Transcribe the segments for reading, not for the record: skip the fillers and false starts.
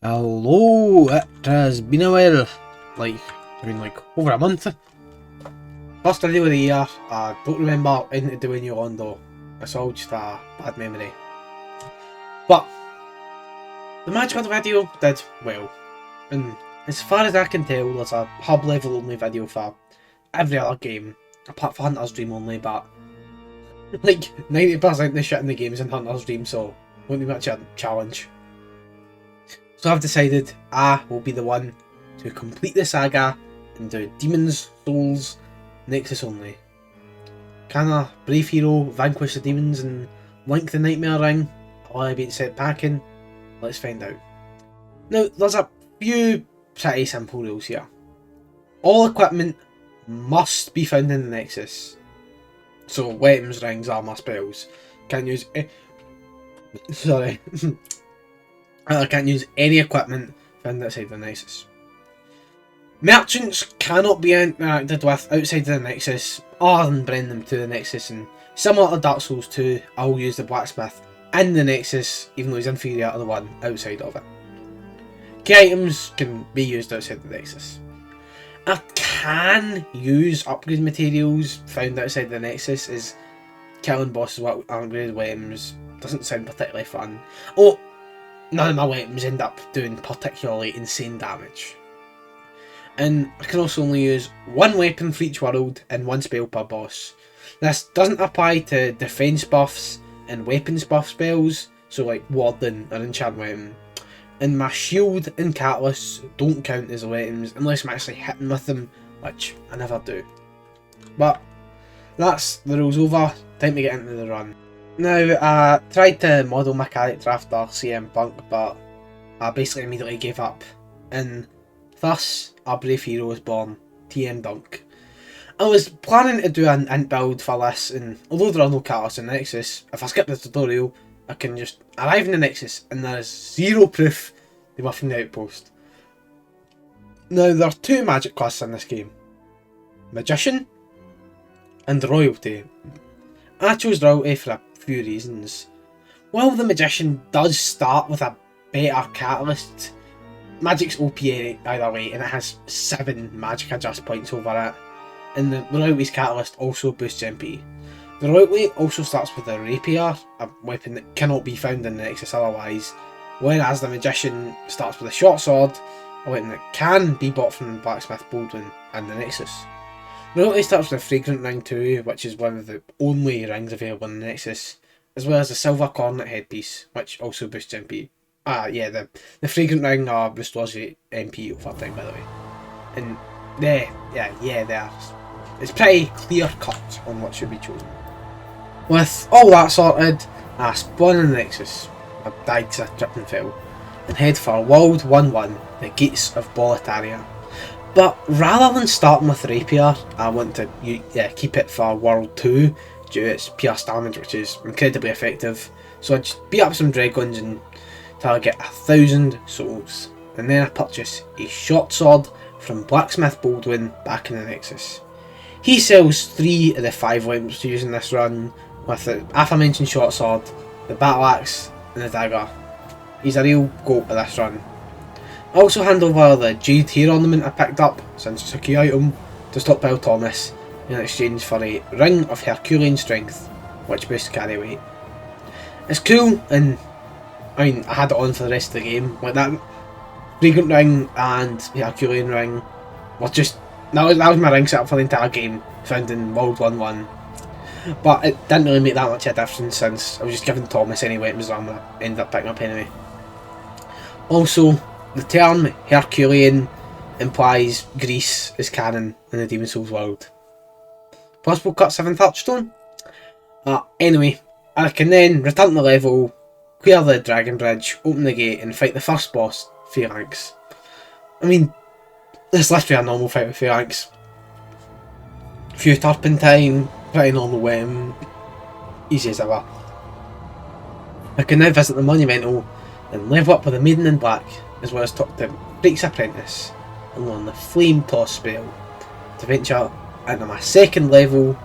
Hello, it has been a while, like over a month. First video of the year, I don't remember anything to do with you on though, it's all just a bad memory. But, the Magic of the video did well, and as far as I can tell there's a hub level only video for every other game, apart from Hunter's Dream only, but like 90% of the shit in the game is in Hunter's Dream, so won't be much a challenge. So I've decided I will be the one to complete the saga and do Demons, Souls, Nexus-only. Can a brave hero vanquish the demons and link the Nightmare Ring? Will I be set packing? Let's find out. Now, there's a few pretty simple rules here. All equipment must be found in the Nexus. So, weapons, rings, armour, spells. Can't use... Sorry. I can't use any equipment found outside the Nexus. Merchants cannot be interacted with outside the Nexus, other than bring them to the Nexus, and similar to Dark Souls 2, I will use the blacksmith in the Nexus, even though he's inferior to the one outside of it. Key items can be used outside the Nexus. I can use upgrade materials found outside the Nexus, as killing bosses with upgraded weapons doesn't sound particularly fun. Oh, none of my weapons end up doing particularly insane damage. And I can also only use one weapon for each world and one spell per boss. This doesn't apply to defense buffs and weapons buff spells, so like Warden or Enchant Weapon. And my shield and catalysts don't count as weapons unless I'm actually hitting with them, which I never do. But that's the rules over, time to get into the run. Now, I tried to model my character after CM Punk, but I basically immediately gave up, and thus our brave hero was born, TM Dunk. I was planning to do an int build for this, and although there are no catalysts in Nexus, if I skip the tutorial, I can just arrive in the Nexus and there is zero proof they were from the outpost. Now, there are two magic classes in this game, Magician and Royalty. I chose Royalty for a few reasons. While the Magician does start with a better catalyst, Magic's OP either way, and it has 7 magic adjust points over it, and the Royalty's catalyst also boosts MP. The Royalty also starts with a Rapier, a weapon that cannot be found in the Nexus otherwise, whereas the Magician starts with a Short Sword, a weapon that can be bought from the Blacksmith Baldwin and the Nexus. Royalty starts with a Fragrant Ring too, which is one of the only rings available in the Nexus, as well as a Silver Cornet headpiece, which also boosts MP. The Fragrant Ring restores your MP over time, by the way. And it's pretty clear cut on what should be chosen. With all that sorted, I spawn in the Nexus, I died because I tripped and fell, and head for World 1-1, the Gates of Bolataria. But rather than starting with Rapier, I want to keep it for World 2 due to its pierce damage, which is incredibly effective. So I just beat up some Dragons until I get 1,000 souls, and then I purchase a Short Sword from Blacksmith Baldwin back in the Nexus. He sells 3 of the 5 weapons to use in this run, with the aforementioned Short Sword, the Battle Axe and the Dagger. He's a real goat at this run. I also hand over the Jade Hair Ornament I picked up, since it's a key item, to Stockpile Thomas in exchange for a Ring of Herculean Strength, which boosts carry weight. It's cool, and I mean, I had it on for the rest of the game. Like that Fragrant Ring and the Herculean Ring were just... That was my ring setup for the entire game, found in World 1-1. But it didn't really make that much of a difference since I was just giving Thomas any weapons that I'm going to end up picking up anyway. Also, the term Herculean implies Greece is canon in the Demon Souls world. Possible cut 7th Hearthstone? Anyway, I can then return to the level, clear the Dragon Bridge, open the gate and fight the first boss, Phalanx. I mean, it's literally a normal fight with Phalanx. Few turpentine, pretty normal weapon, easy as ever. I can now visit the Monumental and level up with the Maiden in Black, as well as talk to Break's Apprentice and learn the Flame Toss spell to venture into my 2nd level,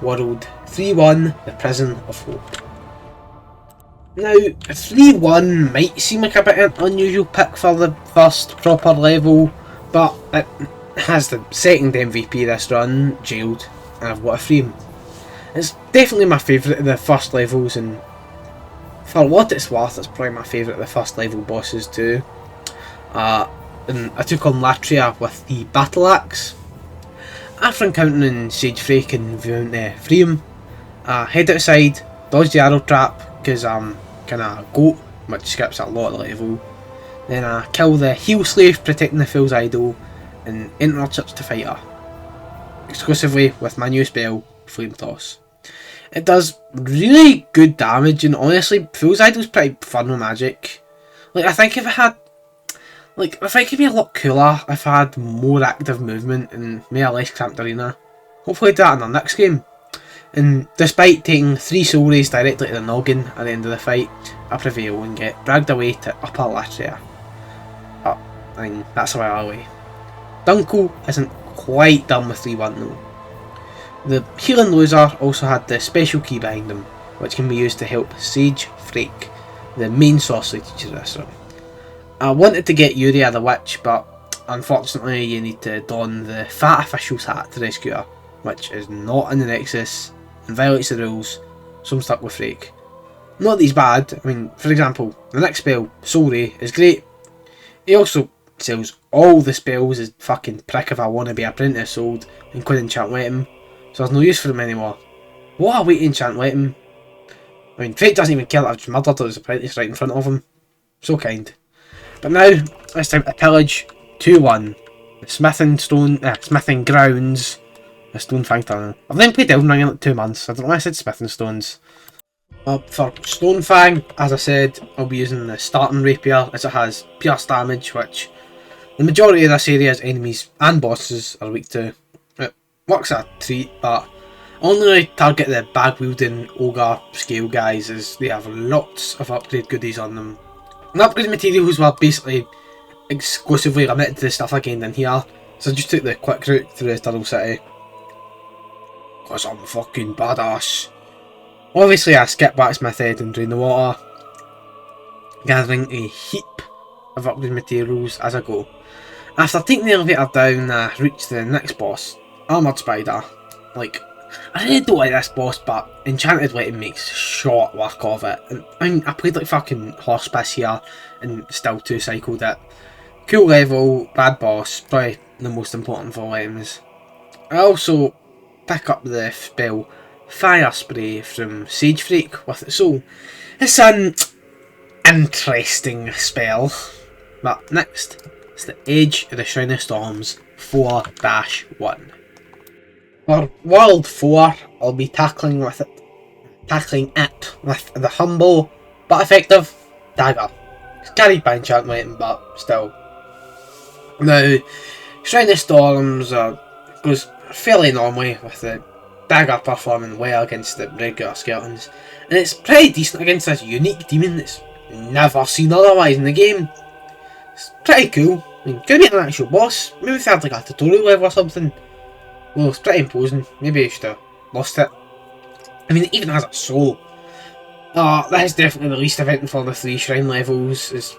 World 3-1, the Prison of Hope. Now, 3-1 might seem like a bit of an unusual pick for the first proper level, but it has the second MVP this run, Jailed, and I've got to free him. It's definitely my favourite of the first levels, and for what it's worth, it's probably my favourite of the first level bosses too. And I took on Latria with the Battle Axe. After encountering Sage Frake and free him, head outside, dodge the arrow trap because I'm kind of a goat, which skips a lot of the level. Then kill the heal slave protecting the Fool's Idol and enter our church to fight her. Exclusively with my new spell, Flame Toss. It does really good damage, and honestly, Fool's Idol's pretty fun with magic. Like, I think if it could be a lot cooler if I had more active movement and maybe a less cramped arena. Hopefully do that in our next game. And despite taking 3 soul rays directly to the noggin at the end of the fight, I prevail and get dragged away to Upper Latria. But, I mean, that's a while away. Dunkel isn't quite done with 3-1 though. The healing loser also had the special key behind him, which can be used to help Sage Frake, the main sorcery teacher of this run. I wanted to get Yuria the Witch, but unfortunately you need to don the Fat Official's hat to rescue her, which is not in the Nexus and violates the rules, so I'm stuck with Frake. Not that he's bad. I mean, for example, the next spell, Soul Ray, is great. He also sells all the spells as fucking prick if I want to be apprentice sold, including Enchant Weapon, so there's no use for him anymore. What a way to enchant Weapon. I mean, Frake doesn't even care that I've just murdered his apprentice right in front of him. So kind. But now, it's time to pillage 2-1. The Smithing Grounds, the Stonefang Tunnel. I've then played Elden Ring in like 2 months. I don't know why I said Smithing Stones. For Stonefang, as I said, I'll be using the starting rapier as it has pierce damage, which the majority of this area's enemies and bosses are weak to. It works a treat, but I only really target the bag wielding ogre scale guys as they have lots of upgrade goodies on them. And upgrade materials were basically exclusively limited to the stuff I gained in here, so I just took the quick route through the Tunnel City. Cause I'm fucking badass. Obviously I skip back to my head and drain the water, gathering a heap of upgrade materials as I go. After taking the elevator down, I reach the next boss, Armoured Spider. Like, I really don't like this boss, but Enchanted Weapon makes short work of it. And I mean, I played like fucking Hospice here and still 2-cycled it. Cool level, bad boss, probably the most important for weapons. I also pick up the spell Fire Spray from Sage Frake with its soul. It's an interesting spell. But next, it's the Edge of the Shrine of Storms 4-1. For World 4, I'll be tackling it with the humble but effective dagger. It's carried by Enchant Weapon, but still. Now, Shrine of Storms goes fairly normally with the dagger performing well against the regular skeletons, and it's pretty decent against this unique demon that's never seen otherwise in the game. It's pretty cool. I mean, could be an actual boss. Maybe if they had like a tutorial level or something. Well, it's pretty imposing. Maybe I should have lost it. I mean, it even has a soul. That is definitely the least event for the 3 shrine levels.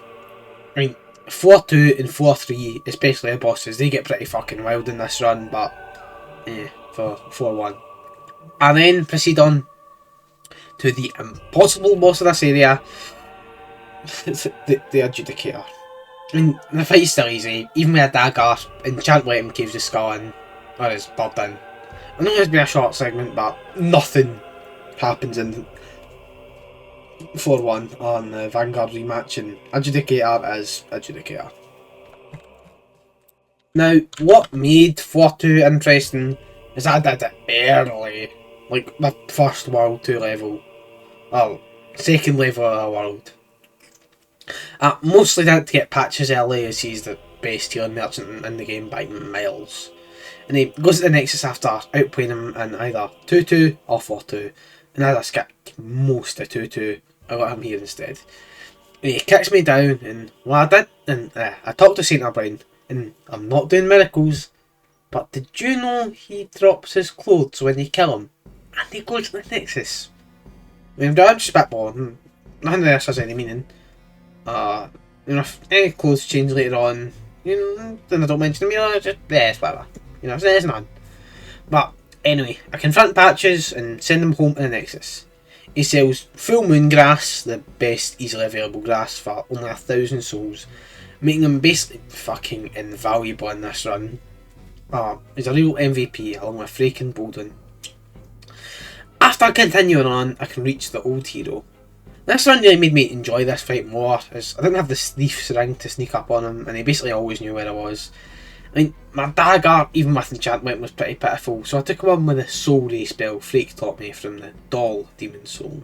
I mean, 4-2 and 4-3, especially the bosses, they get pretty fucking wild in this run, but for 4-1. And then proceed on to the impossible boss of this area, the Adjudicator. I mean, the fight's still easy, even with a dagger, Enchant Weapon caves the skull in, or his bird in. I know it's been a short segment, but nothing happens in 4-1 on the Vanguard rematch, and Adjudicator is Adjudicator. Now, what made 4-2 interesting is that I did it early, like the first World 2 level, well, second level of the world. I mostly didn't get patches early as he's the best healing merchant in the game by miles. And he goes to the Nexus after outplaying him in either 2-2 or 4-2, and as I skipped most of 2-2, I got him here instead. And he kicks me down, and well, I did, and I talked to Saint O'Brien, and I'm not doing miracles, but did you know he drops his clothes when you kill him? And he goes to the Nexus. I mean, I'm just spitballing. Nothing of this has any meaning. If any clothes change later on, then I don't mention them, just, it's whatever. There's none. But, anyway, I confront Patches and send him home to the Nexus. He sells full moon grass, the best easily available grass, for only 1,000 souls, making him basically fucking invaluable in this run. He's a real MVP along with freaking Bolden. After continuing on, I can reach the old hero. This run really made me enjoy this fight more, as I didn't have the Thief's Ring to sneak up on him, and he basically always knew where I was. I mean, my dagger, even with enchantment, was pretty pitiful, so I took him on with the Soul Ray spell Freak taught me from the Doll Demon Soul.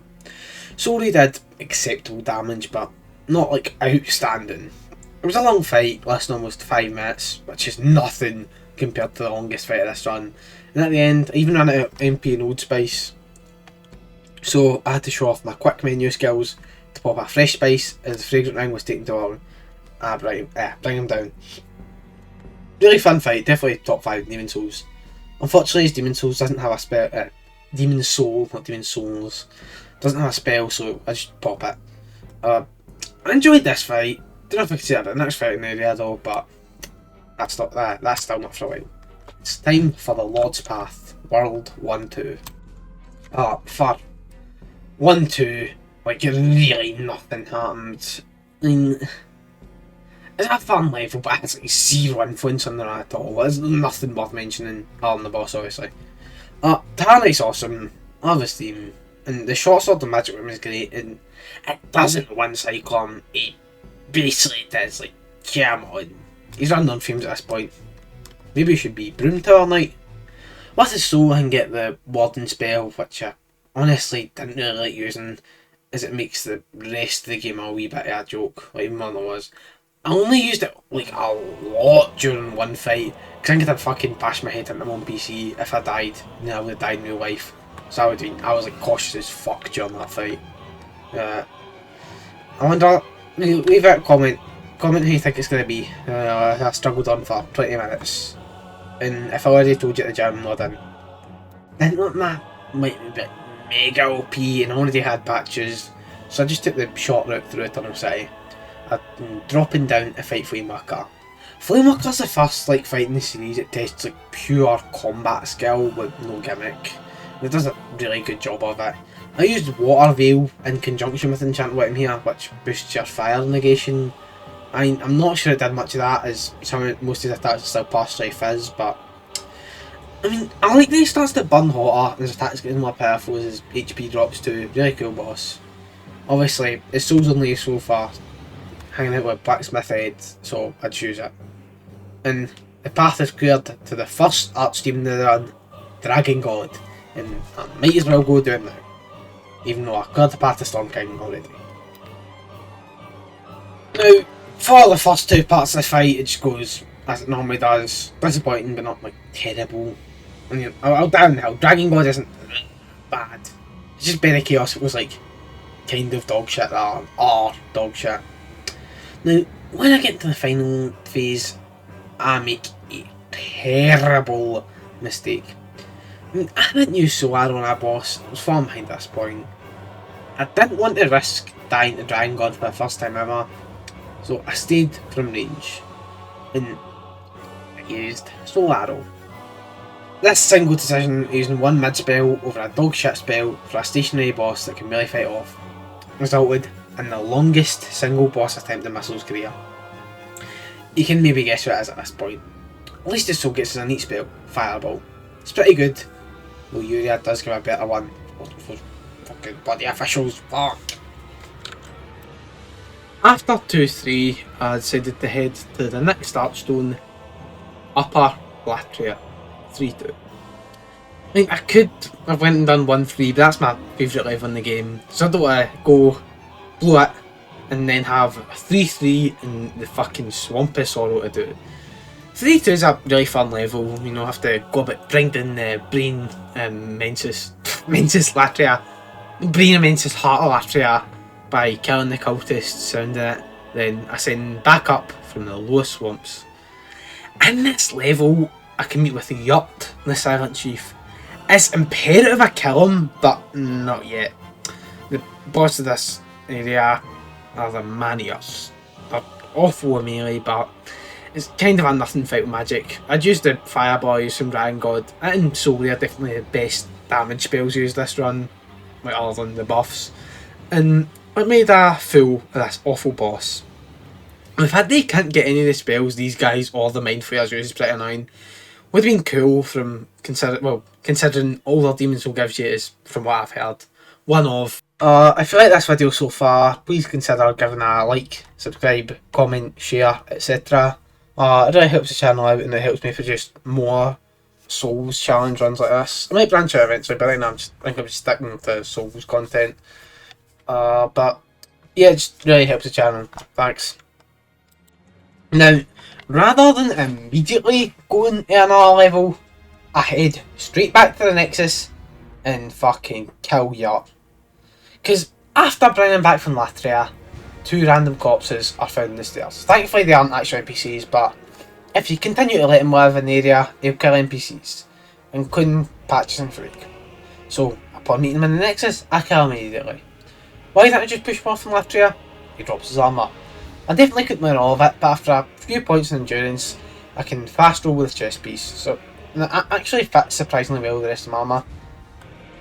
Soul Ray did acceptable damage, but not like outstanding. It was a long fight, lasting almost 5 minutes, which is nothing compared to the longest fight of this run. And at the end, I even ran out of MP and Old Spice, so I had to show off my quick menu skills to pop a fresh spice as the Fragrant Ring was taken to bring him down. Really fun fight, definitely top 5 Demon Souls. Unfortunately, his Demon Souls doesn't have a spell. Demon Soul, not Demon Souls, doesn't have a spell, so I just pop it. I enjoyed this fight. Don't know if I can say that about the next fight in the area though, but that's still not for a while. It's time for the Lord's Path, World 1-2. For 1-2, like really nothing happened. I mean, it's a fun level, but it has like 0 influence on the run at all. There's nothing worth mentioning other than the boss, obviously. Tyrannite's awesome, I love his theme, and the short sword and magic room is great, and it doesn't win Cyclone, it basically does, like, come on. He's running on fumes at this point. Maybe he should be Broom Tower Knight. With his soul, I can get the Warden spell, which I honestly didn't really like using, as it makes the rest of the game a wee bit of a joke, like even more than it was. I only used it like a lot during one fight, because I think I'd fucking bash my head into my own PC if I died, and then I would have died in real life. So I was like cautious as fuck during that fight. I wonder, leave it, comment who you think it's going to be. I struggled on for 20 minutes, and if I already told you at the gym, no I didn't. And look, my might be mega OP, and I already had Patches, so I just took the short route through Eternal City. I'm dropping down to fight Flameworker. Flameworker's the first fight in the series that tests pure combat skill with no gimmick. It does a really good job of it. I used Water Veil in conjunction with Enchant Weapon here, which boosts your fire negation. I'm not sure it did much of that, as most of his attacks still pass through Fizz, but I mean, I like that he starts to burn hotter and his attacks getting more powerful as his HP drops too. Really cool boss. Obviously, his soul's only useful for hanging out with Blacksmith Head, so I'd choose it. And the path is cleared to the first Archdemon of the run, Dragon God, and I might as well go down now, even though I cleared the path to Storm King already. Now, for the first 2 parts of this fight, it just goes as it normally does. Disappointing, but not terrible. I mean, I'll downhill. Dragon God isn't bad. It's just Berry Chaos. It was kind of dog shit, or dog shit. Now, when I get to the final phase, I make a terrible mistake. I mean, I didn't use Soul Arrow on that boss. I was far behind this point. I didn't want to risk dying to Dragon God for the first time ever, so I stayed from range, and I used Soul Arrow. This single decision, using one mid spell over a dog shit spell for a stationary boss that can really fight off, resulted in the longest single boss attempt in Missile's career. You can maybe guess what it is at this point. At least his soul gets us a neat spell, Fireball. It's pretty good, though Yuria does give a better one. Fucking bloody officials, fuck. After 2-3, I decided to head to the next Archstone, Upper Latria, 3-2. I mean, I could have went and done 1-3, but that's my favourite level in the game, so I don't want to go blow it and then have 3-3 in the fucking Swamp of Sorrow to do. 3-2 is a really fun level, have to go about grinding Brain Mensis Latria, Brain Mensis Heart of Latria by killing the cultists, sounding it, then ascend back up from the lowest swamps. In this level, I can meet with the Yurt, the Silent Chief. It's imperative I kill him, but not yet. The boss of this area are the Maneaters. They're awful with melee, but it's kind of a nothing fight with magic. I'd use the Fireboys from Dragon God, and Solely are definitely the best damage spells used this run, like other than the buffs. And it made a fool of this awful boss. If they can't get any of the spells these guys or the Mind Flayers use is pretty annoying. Would have been cool from considering all the Demon Soul gives you is, from what I've heard, one of. If you like this video so far, please consider giving a like, subscribe, comment, share, etc. It really helps the channel out and it helps me produce more Souls challenge runs like this. I might branch out eventually, but right now I think I'm just sticking to Souls content. But yeah, it just really helps the channel. Thanks. Now, rather than immediately going to another level, I head straight back to the Nexus and fucking kill ya. Because after bringing back from Latria, 2 random corpses are found in the stairs. Thankfully they aren't actual NPCs, but if you continue to let them live in the area, they'll kill NPCs, including Patches and Freak. So, upon meeting him in the Nexus, I kill him immediately. Why didn't I just push him off from Latria? He drops his armour. I definitely couldn't learn all of it, but after a few points in endurance, I can fast roll with the chest piece, so it actually fits surprisingly well with the rest of my armour.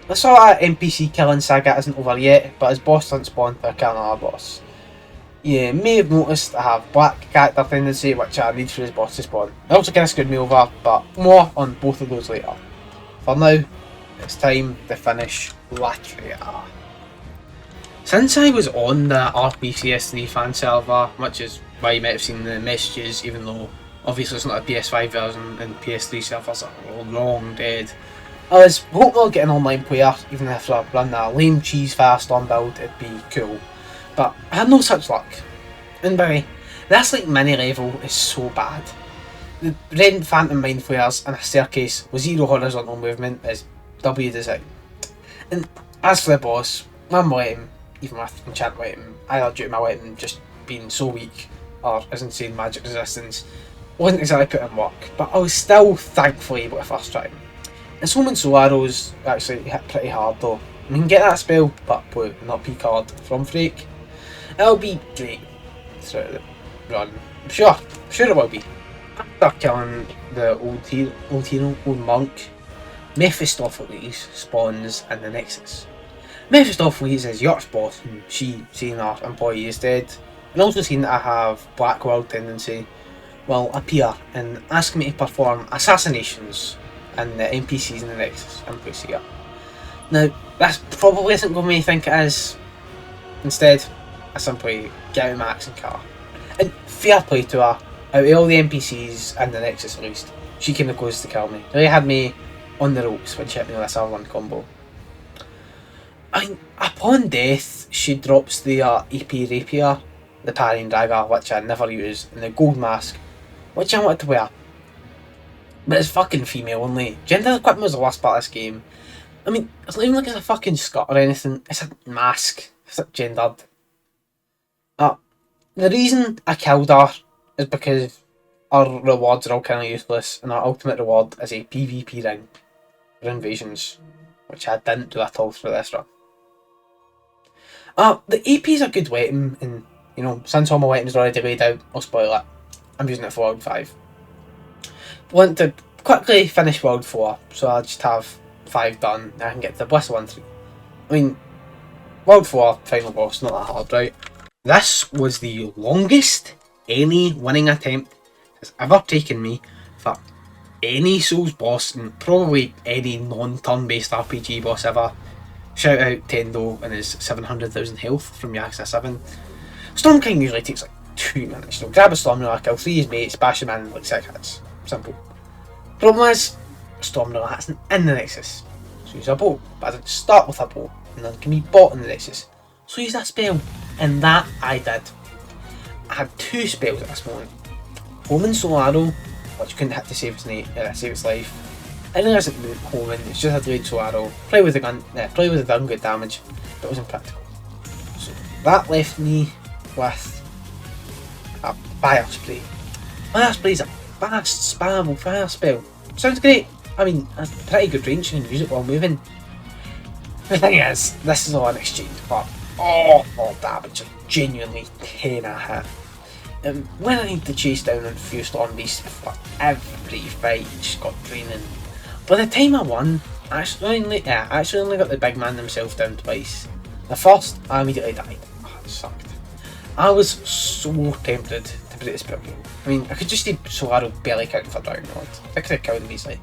The sort of NPC killing saga isn't over yet, but as boss doesn't spawn, I kill another boss. You may have noticed I have black character tendency, which I need for his boss to spawn. It also kind of screwed me over, but more on both of those later. For now, it's time to finish Latria. Since I was on the RPCS3 fan server, which is why you might have seen the messages, even though obviously it's not a PS5 version and PS3 servers are long dead, I was hoping I'll get an online player, even if I run a lame cheese firestorm build, it'd be cool. But I had no such luck. And by the way, this like mini level is so bad. The red phantom mind flares and a staircase with 0 horizontal movement is W design. And as for the boss, one weapon, even with enchant weapon, either due to my weapon just being so weak or his insane magic resistance, wasn't exactly put in work, but I was still thankfully able to first try. The Soul Soul arrows actually hit pretty hard though. You can get that spell, but blue, not P card from Freak. It'll be great throughout the run. I'm sure it will be. After killing the old monk, Mephistopheles spawns in the Nexus. Mephistopheles is York's boss, and she, seeing our employee is dead, and also seeing that I have Black World tendency, will appear and ask me to perform assassinations in the NPCs in the Nexus in place here. Now, this probably isn't going to be think it is. Instead, I simply get out my axe and car. And fair play to her, out of all the NPCs in the Nexus at least, she came the closest to kill me. Really had me on the ropes when she hit me with a R1 combo. Upon death, she drops the EP Rapier, the Parrying Dagger, which I never use, and the Gold Mask, which I wanted to wear. But it's fucking female only. Gender equipment was the worst part of this game. I mean, it's not even like it's a fucking skirt or anything, it's a mask. It's not gendered. The reason I killed her is because our rewards are all kind of useless, and our ultimate reward is a PvP ring for invasions, which I didn't do at all through this run. The AP's a good weapon, and you know, since all my weapons are already laid out, I'll spoil it. I'm using it for World 5. I want to quickly finish World 4, so I just have 5 done, and I can get to the Bliss 1-3. I mean, World 4, final boss, not that hard, right? This was the longest any winning attempt has ever taken me for any Souls boss, and probably any non-turn based RPG boss ever. Shout out Tendo and his 700,000 health from Yakuza 7. Storm King usually takes like 2 minutes. Grab a Storm Ruler, kill 3 his mates, bash him in like 6 hits. Simple. Problem is, Storm Ruler isn't in the Nexus. So use a bow, but I didn't start with a bow, and none can be bought in the Nexus. So use that spell, and that I did. I had 2 spells at this moment. Omen Soul Arrow, which couldn't hit to save its life. It really isn't Omen, it's just a delayed Soul Arrow. Play with the gun, play with the done good damage, but it wasn't practical. So that left me with a Fire Spray. Fire Spray is a fast, spammable fire spell. Sounds great. I mean, that's pretty good range, you can use it while moving. The thing is, this is all an exchange, but awful damage, like genuinely 10 a hit. When I need to chase down a few storm beasts for every fight, just got draining. By the time I won, I actually only got the big man himself down twice. The first, I immediately died. Oh, it sucked. I was so tempted to break the spell game. I mean, I could just leave Solaro belly kick for down mode. I could have killed him easily.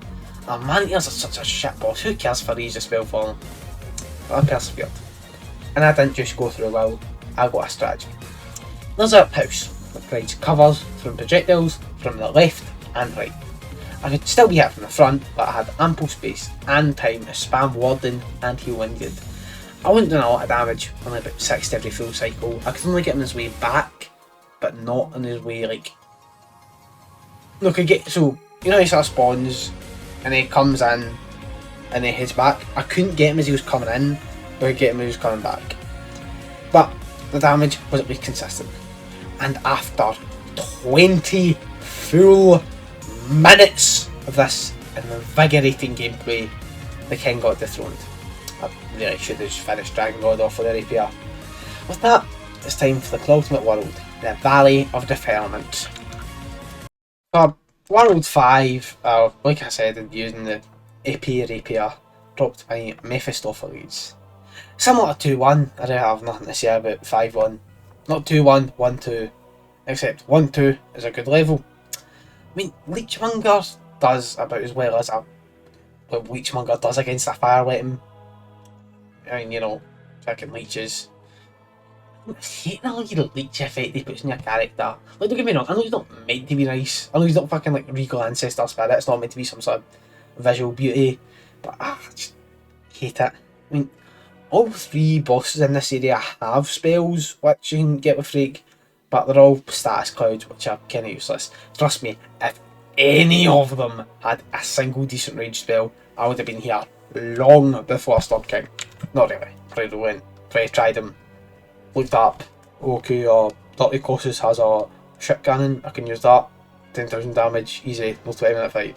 Maneater's such a shit boss, who cares if I use a spell for him? But I persevered. And I didn't just go through a will, I got a strategy. There's a house that provides covers from projectiles from the left and right. I could still be hit from the front, but I had ample space and time to spam Warden and heal Winded. I wasn't doing a lot of damage, only about 6 to every full cycle. I could only get him his way back, but not on his way like... Look, so, you know he sort of spawns, and he comes in, and he heads back. I couldn't get him as he was coming in, but I could get him as he was coming back. But the damage was at least consistent. And after 20 full minutes of this invigorating gameplay, the king got dethroned. I really should have just finished Dragon God off with a rapier. With that, it's time for the ultimate world, the Valley of Defilement. For World 5, like I said, I'm using the AP rapier dropped by Mephistopheles. Similar to 2-1, I really have nothing to say about 5-1. Not 2-1, 1-2, except 1-2 is a good level. I mean, Leechmonger does about as well as what Leechmonger does against a fire weapon. I mean, you know, fucking leeches. I hate the little leech effect he puts in your character. Like, don't get me wrong, I know he's not meant to be nice. I know he's not fucking like regal ancestor spirit, it's not meant to be some sort of visual beauty. But I just hate it. I mean, all 3 bosses in this area have spells which you can get with Freak, but they're all status clouds which are kinda useless. Trust me, if any of them had a single decent rage spell, I would have been here long before Storm King. Not really. Probably went, tried them, looked up, okay, 30 Colossus has a shit cannon, I can use that, 10,000 damage, easy, no 20-minute fight.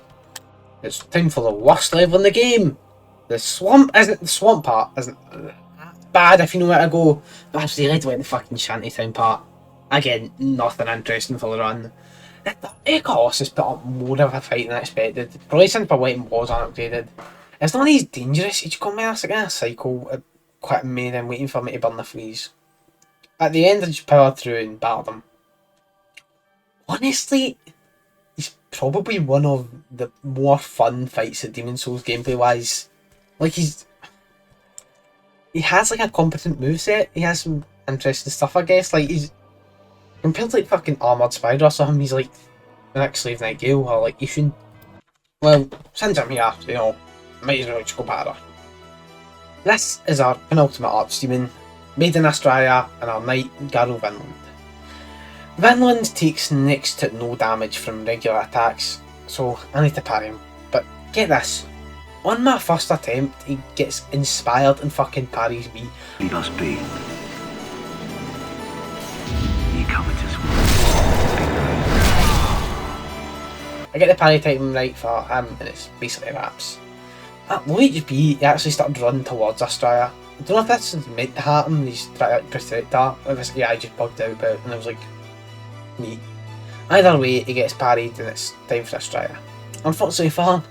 It's time for the worst level in the game! The swamp part isn't bad if you know where to go, but actually I went the fucking shantytown part. Again, nothing interesting for the run. The Colossus put up more of a fight than I expected, probably since my weapon was upgraded. It's not as dangerous each combat, it's like a cycle of quitting me and then waiting for me to burn the fleas. At the end I just powered through and battled him. Honestly, he's probably one of the more fun fights at Demon Souls gameplay wise. Like he has like a competent moveset, he has some interesting stuff I guess, like he's compared to like fucking Armoured Spider or something, he's like the next Slave Nightingale or like Ishin. Well, since I'm here, you know, might as well just go better. This is our penultimate archdemon, Maiden Astraea and our knight Garo Vinland. Vinland takes next to no damage from regular attacks, so I need to parry him. But get this, on my first attempt he gets inspired and fucking parries me. He must be. He covetous one. I get the parry timing right for him and it's basically wraps. At low HP he actually started to run towards Astraea. I don't know if this is meant to happen, he's trying to Penetrator, or if it's yeah, I just bugged out about it and I was like, neat. Either way, he gets parried and it's time for Astraea. Unfortunately for her,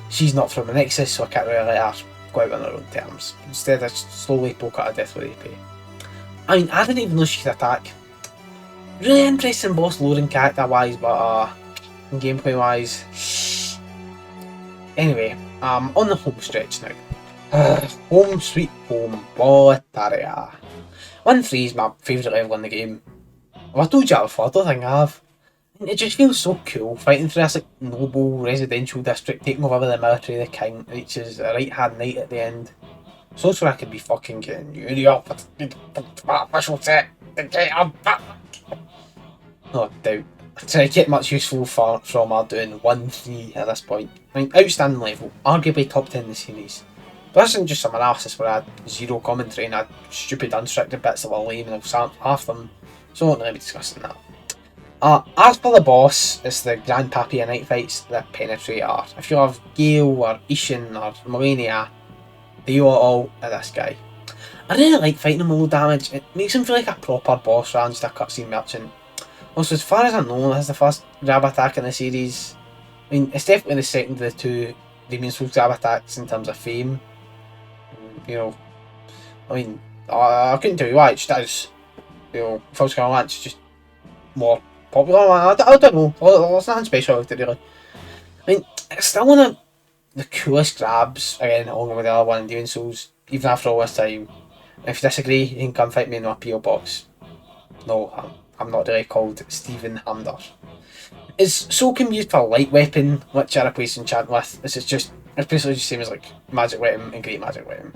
she's not from a Nexus, so I can't really let her go out on her own terms. Instead I just slowly poke her to death with AP. I mean, I didn't even know she could attack. Really interesting boss loading character wise, but gameplay wise. Anyway, on the home stretch now. Home sweet home, Bolataria. 1-3 is my favourite level in the game. Well, I told you that before, I don't think I have. It just feels so cool, fighting through this like noble residential district, taking over the military of the king, reaches a right hand knight at the end. So I could be fucking getting you up for the official set. No doubt. I try to get much useful from her doing 1-3 at this point. I mean, outstanding level, arguably top 10 in the series. But this isn't just some analysis where I had zero commentary and I had stupid unrestricted bits that were lame and I've half them, so I won't really be discussing that. As for the boss, it's the Grandpappy of Night Fights, the Penetrator. If you have Gale or Ishin or Melania, they owe it all to this guy. I really like fighting him low damage. It makes him feel like a proper boss rather than just a cutscene merchant. Also, as far as I know, this is the first grab attack in the series. I mean, it's definitely the second of the two Demon Souls grab attacks in terms of fame. You know, I mean, I couldn't tell you why, it just is. You know, False King Allant's just more popular. I don't know, there's nothing special about it really. I mean, it's still one of the coolest grabs, again, along with the other one in Demon Souls, even after all this time. If you disagree, you can come fight me in my PO box. No, I'm not really called Stephen Hamder. It's so can be used for a light weapon, which I replace enchant with. It's basically the same as like magic weapon and great magic weapon.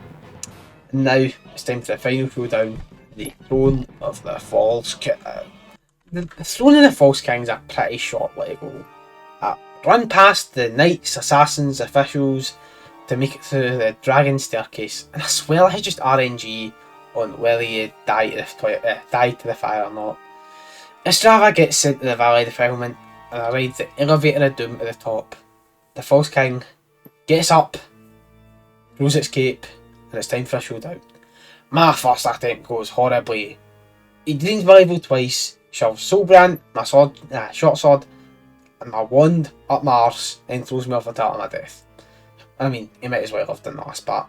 And now it's time for the final showdown, the Throne of the False King. The Throne of the False King's a pretty short way to go. Run past the knights, assassins, officials to make it through the dragon staircase, and I swear it's just RNG on whether you die to the fire or not. Estrava gets sent to the Valley of Defilement and rides the elevator of doom at the top. The False King gets up, throws its cape, and it's time for a showdown. My first attempt goes horribly. He drains my level twice, shoves Soulbrand, my short sword, and my wand up my arse, and throws me off the tower to my death. I mean, he might as well have done the last part.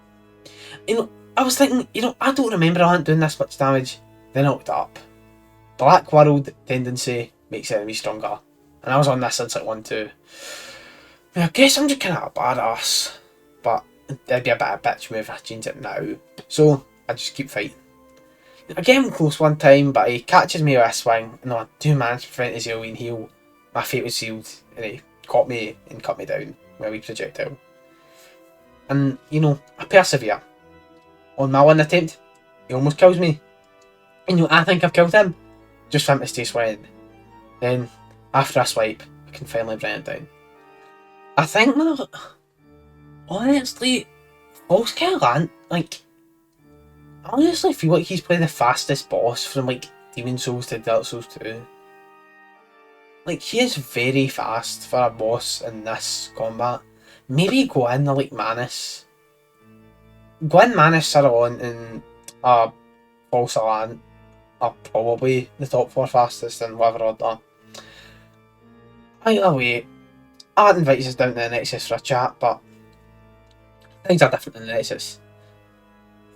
You know, I was thinking, I don't remember Allant doing this much damage. Then I looked it up. Black World tendency makes enemies stronger. And I was on this since like 1-2. I guess I'm just kind of a badass. But it'd be a bit of a bitch move if I change it now. So, I just keep fighting. I get him close one time, but he catches me with a swing, and I do manage to prevent his Alien heal. My fate was sealed, and he caught me and cut me down with a wee projectile. And, I persevere. On my one attempt, he almost kills me. And I think I've killed him, just for him to stay swinging. Then, after a swipe, I can finally bring it down. I think honestly, False King Allant, I honestly feel like he's probably the fastest boss from Demon Souls to Dark Souls 2. He is very fast for a boss in this combat. Maybe Gwyn or Manus. Gwyn, Manus, Allant, and False Allant are probably the top 4 fastest in whatever order. Either way, Allant invites us down to the Nexus for a chat, but things are different in the Nexus.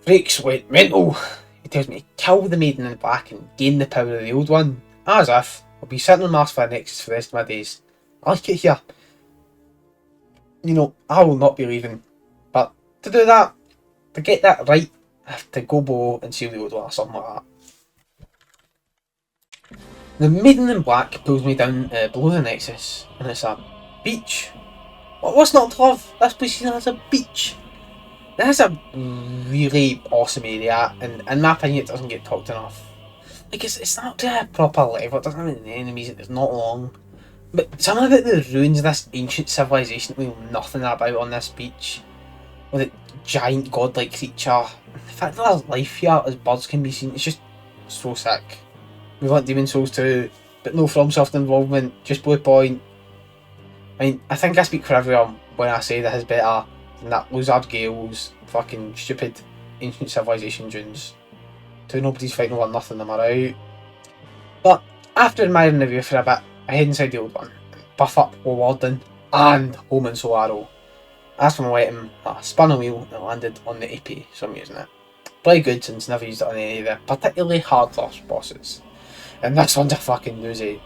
Freaks went mental. He tells me to kill the Maiden in Black and gain the power of the old one. As if I'll be sitting on Mars for the Nexus for the rest of my days. I like it here. I will not be leaving. But to do that, to get that right, I have to go below and seal the old one or something like that. The Maiden in Black pulls me down below the Nexus, and it's a beach. What's not to love? This place has a beach. This is a really awesome area, and in my opinion it doesn't get talked enough. It's not to a proper level, it doesn't have any enemies, it's not long. But something about the ruins of this ancient civilization we know nothing about on this beach. With a giant godlike creature. The fact that there's life here as birds can be seen, it's just so sick. We want Demon Souls 2, but no FromSoft involvement, just Blue Point. I think I speak for everyone when I say this is better than that Luzard Gale's fucking stupid ancient civilization dunes. Two nobody's fighting over nothing, am I right? But after admiring the view for a bit, I head inside the old one, buff up with Warden and Home and Soul Arrow. As for my item, I spun a wheel and it landed on the AP, so I'm using it. Pretty good since never used it on any of the particularly hard first bosses. And this one's a fucking doozy.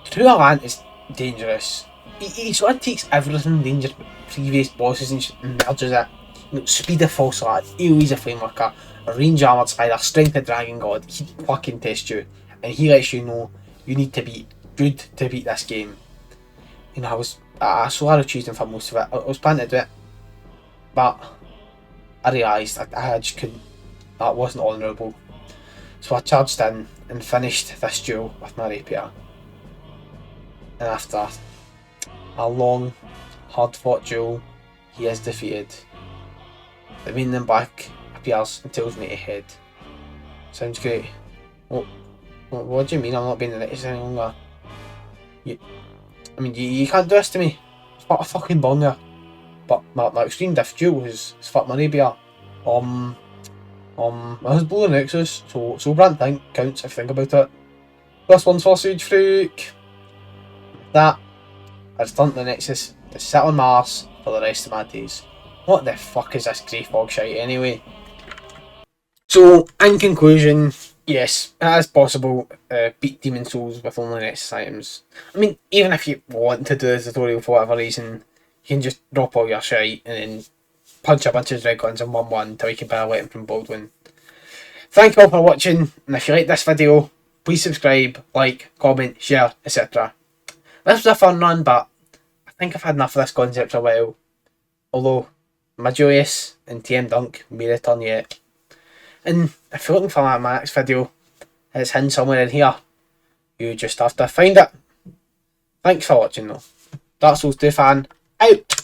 True Allant is dangerous. He sort of takes everything dangerous previous bosses and just merges it. Speed of False Allant, AoE's a Flameworker, a range armoured spider, strength of Dragon God, he fucking tests you. And he lets you know you need to be good to beat this game. I solo choosing for most of it. I was planning to do it, but I realised I just couldn't. That wasn't honourable. So I charged in and finished this duel with my rapier. And after a long, hard-fought duel, he is defeated. The Maiden in Black appears and tells me to head. Sounds great. What do you mean I'm not being the Nexus any longer? You can't do this to me. It's not a fucking bonger. But my extreme diff duel is fuck my rapier. That was below the Nexus, so brand think counts if you think about it. This one's for Sage Freak. That I returned to the Nexus to sit on Mars for the rest of my days. What the fuck is this grey fog shite anyway? So, in conclusion, yes, it is possible to beat Demon Souls with only Nexus items. I mean, even if you want to do the tutorial for whatever reason, you can just drop all your shite and then punch a bunch of dragons in 1-1 until you can buy a weapon from Baldwin. Thank you all for watching, and if you like this video, please subscribe, like, comment, share, etc. This was a fun run, but I think I've had enough of this concept for a while. Although, my Julius and TM Dunk may return yet. And if you're looking for my next video, it's hidden somewhere in here. You just have to find it. Thanks for watching though. Dark Souls 2 fan, out!